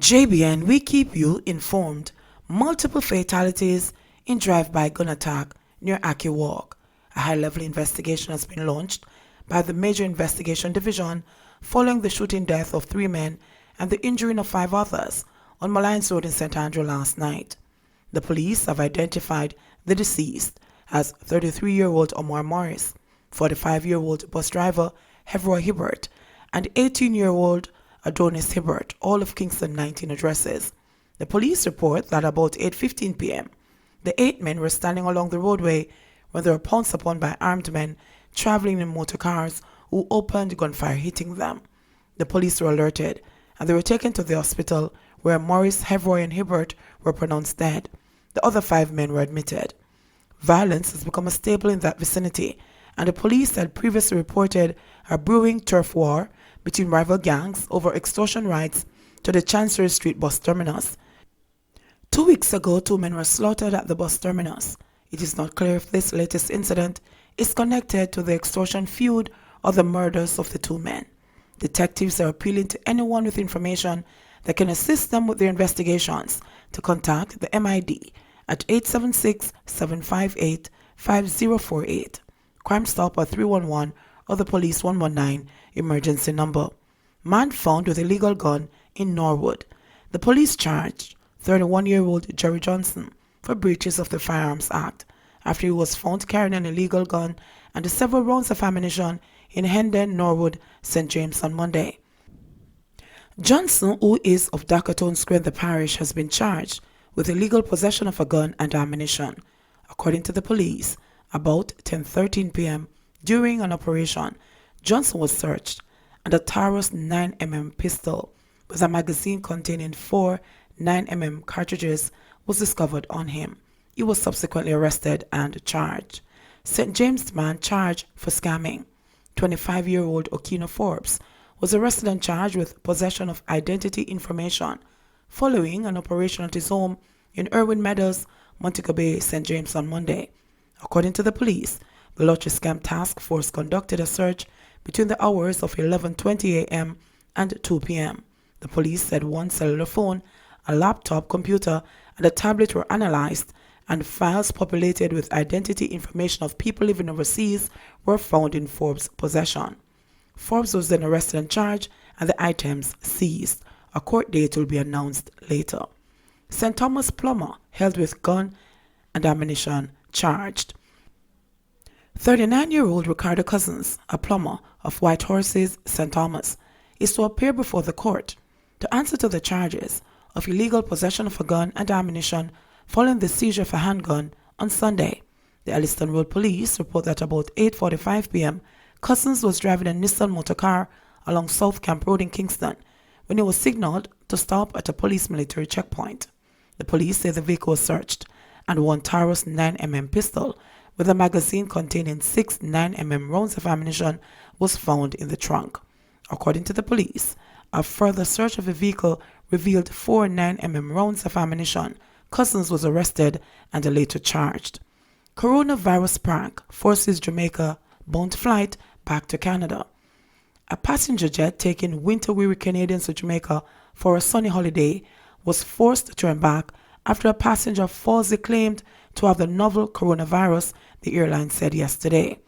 JBN, we keep you informed. Multiple fatalities in drive-by gun attack near Aki Walk. A high-level investigation has been launched by the Major Investigation Division following the shooting death of 3 men and the injuring of 5 others on Malines Road in St. Andrew last night. The police have identified the deceased as 33-year-old Omar Morris, 45-year-old bus driver Hevroy Hibbert, and 18-year-old Adonis Hibbert, all of Kingston 19 addresses. The police report that about 8:15 p.m., the 8 men were standing along the roadway when they were pounced upon by armed men traveling in motor cars who opened gunfire, hitting them. The police were alerted and they were taken to the hospital where Morris, Hevroy, and Hibbert were pronounced dead. The other 5 men were admitted. Violence has become a staple in that vicinity, and the police had previously reported a brewing turf war between rival gangs over extortion rights to the Chancery Street bus terminus. 2 weeks ago, 2 men were slaughtered at the bus terminus. It is not clear if this latest incident is connected to the extortion feud or the murders of the 2 men. Detectives are appealing to anyone with information that can assist them with their investigations to contact the MID at 876-758-5048, Crime Stop at 311, or the Police 119 emergency number. Man found with illegal gun in Norwood. The police charged 31-year-old Jerry Johnson for breaches of the Firearms Act after he was found carrying an illegal gun and several rounds of ammunition in Hendon, Norwood, St. James on Monday. Johnson, who is of Dakotone Square in the parish, has been charged with illegal possession of a gun and ammunition. According to the police, about 10:13 p.m., during an operation, Johnson was searched and a Taurus 9mm pistol with a magazine containing 4 9mm cartridges was discovered on him. He was subsequently arrested and charged. St. James man charged for scamming. 25-year-old Okino Forbes was arrested and charged with possession of identity information following an operation at his home in Irwin Meadows, Montego Bay, St. James on Monday. According to the police, the Lottery Scam Task Force conducted a search between the hours of 11:20 a.m. and 2 p.m. The police said 1 cellular phone, a laptop computer, and a tablet were analyzed, and files populated with identity information of people living overseas were found in Forbes' possession. Forbes was then arrested and charged, and the items seized. A court date will be announced later. St. Thomas plumber held with gun and ammunition charged. 39-year-old Ricardo Cousins, a plumber of White Horses, St. Thomas, is to appear before the court to answer to the charges of illegal possession of a gun and ammunition following the seizure of a handgun on Sunday. The Elliston Road Police report that about 8:45 p.m., Cousins was driving a Nissan motor car along South Camp Road in Kingston when he was signaled to stop at a police military checkpoint. The police say the vehicle was searched and 1 Taurus 9mm pistol with a magazine containing 6 9mm rounds of ammunition was found in the trunk. According to the police, a further search of the vehicle revealed 4 9mm rounds of ammunition. Cousins was arrested and later charged. Coronavirus prank forces Jamaica bound flight back to Canada. A passenger jet taking winter-weary Canadians to Jamaica for a sunny holiday was forced to turn back after a passenger falsely claimed to have the novel coronavirus, the airline said yesterday.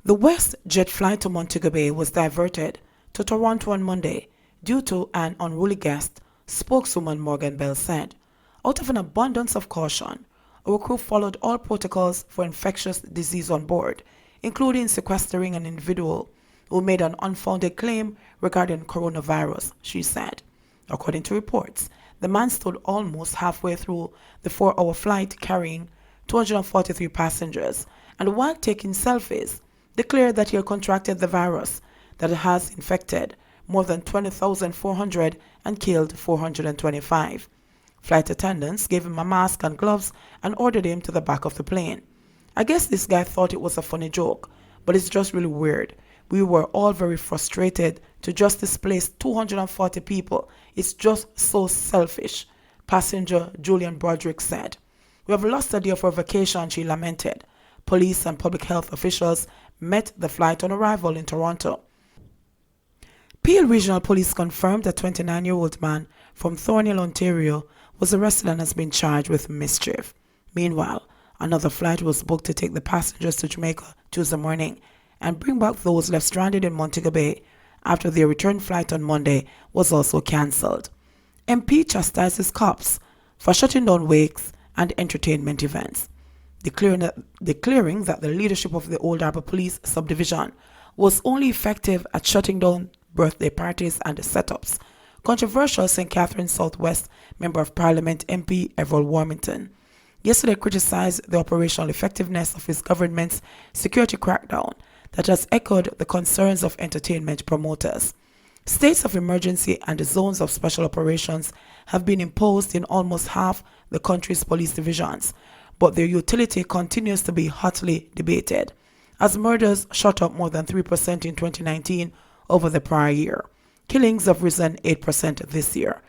The WestJet flight to Montego Bay was diverted to Toronto on Monday due to an unruly guest, spokeswoman Morgan Bell said. Out of an abundance of caution, our crew followed all protocols for infectious disease on board, including sequestering an individual who made an unfounded claim regarding coronavirus, she said. According to reports, the man stood almost halfway through the 4-hour flight carrying 243 passengers, and while taking selfies, declared that he had contracted the virus that has infected more than 20,400 and killed 425. Flight attendants gave him a mask and gloves and ordered him to the back of the plane. I guess this guy thought it was a funny joke, but it's just really weird. We were all very frustrated to just displace 240 people. It's just so selfish, passenger Julian Broderick said. We have lost a day of our vacation, she lamented. Police and public health officials met the flight on arrival in Toronto. Peel Regional Police confirmed a 29-year-old man from Thornhill, Ontario, was arrested and has been charged with mischief. Meanwhile, another flight was booked to take the passengers to Jamaica Tuesday morning and bring back those left stranded in Montego Bay after their return flight on Monday was also cancelled. MP chastises cops for shutting down wakes and entertainment events, declaring that the leadership of the Old Harbour Police Subdivision was only effective at shutting down birthday parties and setups. Controversial St. Catharines Southwest Member of Parliament MP Everett Warmington yesterday criticized the operational effectiveness of his government's security crackdown that has echoed the concerns of entertainment promoters. States of emergency and zones of special operations have been imposed in almost half the country's police divisions, but their utility continues to be hotly debated, as murders shot up more than 3% in 2019 over the prior year. Killings have risen 8% this year.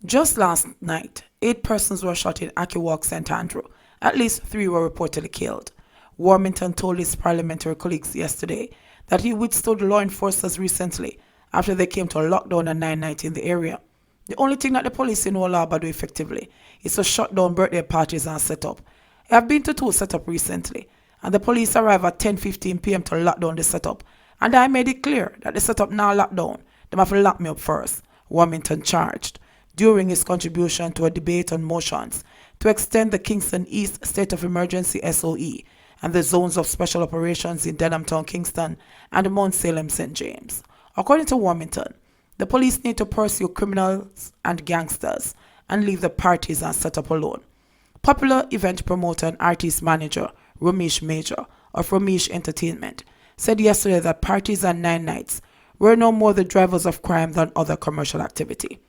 Just last night, 8 persons were shot in Akiwalk, St. Andrew. At least 3 were reportedly killed. Warmington told his parliamentary colleagues yesterday that he withstood law enforcers recently after they came to a lockdown at 9 in the area. The only thing that the police in Old Harbour do effectively is to shut down birthday parties and set up. I have been to 2 set-up recently, and the police arrive at 10:15 p.m. to lock down the setup. And I made it clear that the setup now locked down. Them have to lock me up first, Warmington charged during his contribution to a debate on motions to extend the Kingston East State of Emergency SOE and the zones of special operations in Denhamtown, Kingston, and Mount Salem, St. James. According to Warmington, the police need to pursue criminals and gangsters and leave the parties and setup alone. Popular event promoter and artist manager Ramesh Major of Ramesh Entertainment said yesterday that parties and 9 nights were no more the drivers of crime than other commercial activity.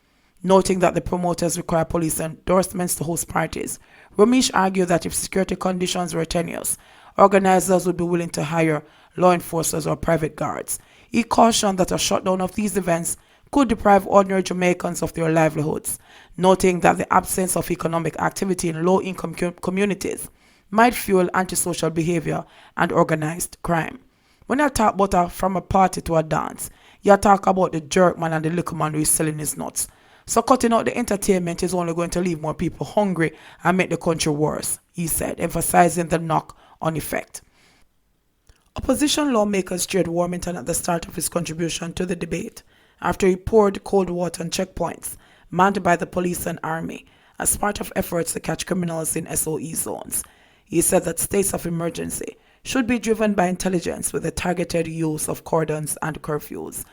Noting that the promoters require police endorsements to host parties, Ramesh argued that if security conditions were tenuous, organizers would be willing to hire law enforcers or private guards. He cautioned that a shutdown of these events could deprive ordinary Jamaicans of their livelihoods, noting that the absence of economic activity in low-income communities might fuel antisocial behavior and organized crime. When I talk about from a party to a dance, you talk about the jerk man and the liquor man who is selling his nuts. So cutting out the entertainment is only going to leave more people hungry and make the country worse, he said, emphasizing the knock-on effect. Opposition lawmakers cheered Warmington at the start of his contribution to the debate after he poured cold water on checkpoints manned by the police and army as part of efforts to catch criminals in SOE zones. He said that states of emergency should be driven by intelligence with the targeted use of cordons and curfews.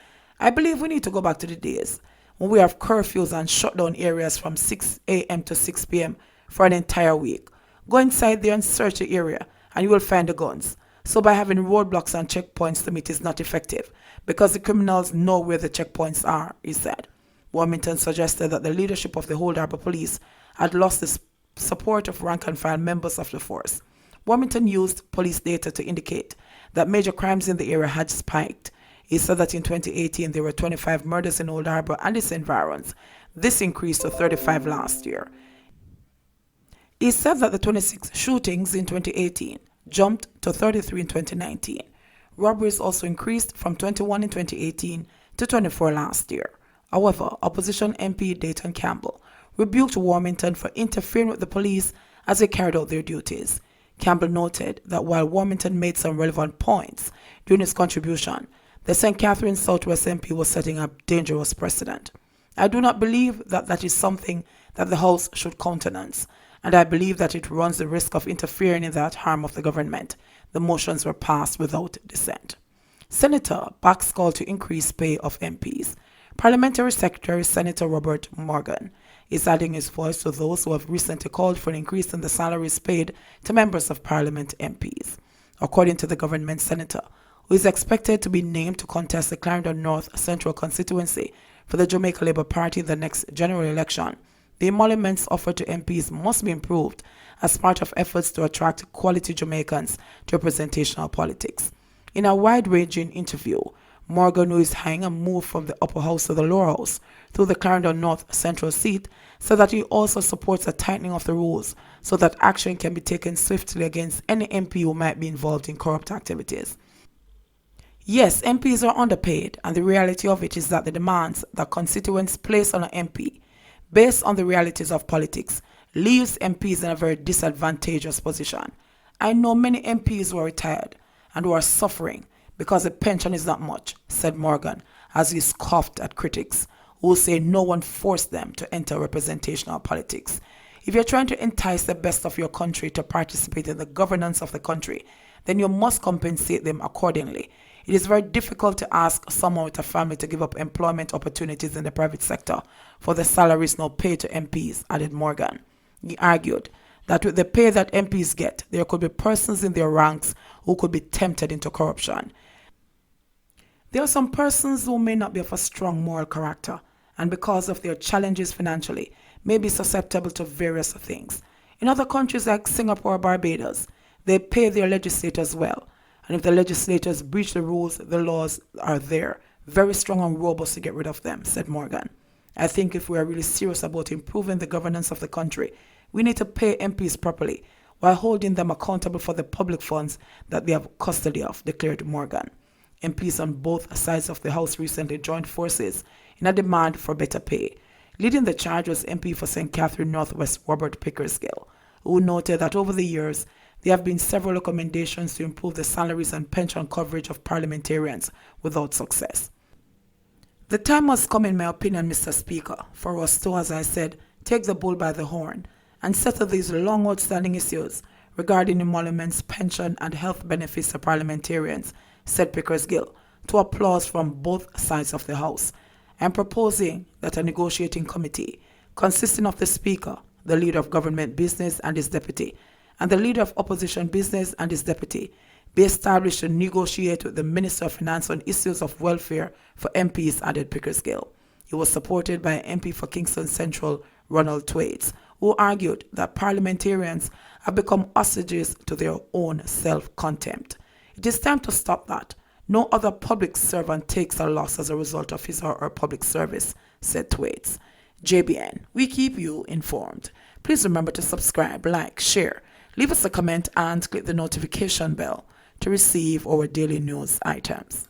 I believe we need to go back to the days when we have curfews and shut down areas from 6 a.m. to 6 p.m. for an entire week. Go inside there and search the area and you will find the guns. So by having roadblocks and checkpoints to meet is not effective because the criminals know where the checkpoints are, he said. Warmington suggested that the leadership of the Old Harbour Police had lost the support of rank-and-file members of the force. Warmington used police data to indicate that major crimes in the area had spiked. He said that in 2018 there were 25 murders in Old Harbour and its environs. This increased to 35 last year. He said that the 26 shootings in 2018 jumped to 33 in 2019. Robberies also increased from 21 in 2018 to 24 last year. However, opposition MP Dayton Campbell rebuked Warmington for interfering with the police as they carried out their duties. Campbell noted that while Warmington made some relevant points during his contribution, the St. Catharines Southwest MP was setting a dangerous precedent. I do not believe that that is something that the House should countenance, and I believe that it runs the risk of interfering in that harm of the government. The motions were passed without dissent. Senator backs call to increase pay of MPs. Parliamentary Secretary Senator Robert Morgan is adding his voice to those who have recently called for an increase in the salaries paid to members of Parliament MPs. According to the government senator, who is expected to be named to contest the Clarendon North Central constituency for the Jamaica Labour Party in the next general election, the emoluments offered to MPs must be improved as part of efforts to attract quality Jamaicans to representational politics. In a wide-ranging interview, Morgan, who is eyeing a move from the upper house to the lower house through the Clarendon North Central seat, said that he also supports a tightening of the rules so that action can be taken swiftly against any MP who might be involved in corrupt activities. Yes, MPs are underpaid, and the reality of it is that the demands that constituents place on an MP, based on the realities of politics, leaves MPs in a very disadvantageous position. I know many MPs who are retired and who are suffering because the pension is not much, said Morgan, as he scoffed at critics who say no one forced them to enter representational politics. If you're trying to entice the best of your country to participate in the governance of the country, then you must compensate them accordingly. It is very difficult to ask someone with a family to give up employment opportunities in the private sector for the salaries now paid to MPs, added Morgan. He argued that with the pay that MPs get, there could be persons in their ranks who could be tempted into corruption. There are some persons who may not be of a strong moral character, and because of their challenges financially, may be susceptible to various things. In other countries like Singapore or Barbados, they pay their legislators well, and if the legislators breach the rules, the laws are there, very strong and robust to get rid of them, said Morgan. I think if we are really serious about improving the governance of the country, we need to pay MPs properly while holding them accountable for the public funds that they have custody of, declared Morgan. MPs on both sides of the House recently joined forces in a demand for better pay. Leading the charge was MP for St. Catherine North West Robert Pickersgill, who noted that over the years there have been several recommendations to improve the salaries and pension coverage of parliamentarians without success. The time has come, in my opinion, Mr. Speaker, for us to, as I said, take the bull by the horn and settle these long outstanding issues regarding emoluments, pension and health benefits to parliamentarians, said Pickersgill, to applause from both sides of the House. I am proposing that a negotiating committee consisting of the Speaker, the Leader of Government Business and his deputy, and the Leader of Opposition Business and his deputy be established to negotiate with the Minister of Finance on issues of welfare for MPs, added Pickersgill. He was supported by an MP for Kingston Central, Ronald Thwaites, who argued that parliamentarians have become hostages to their own self-contempt. It is time to stop that. No other public servant takes a loss as a result of his or her public service, said Thwaites. JBN, we keep you informed. Please remember to subscribe, like, share, leave us a comment and click the notification bell to receive our daily news items.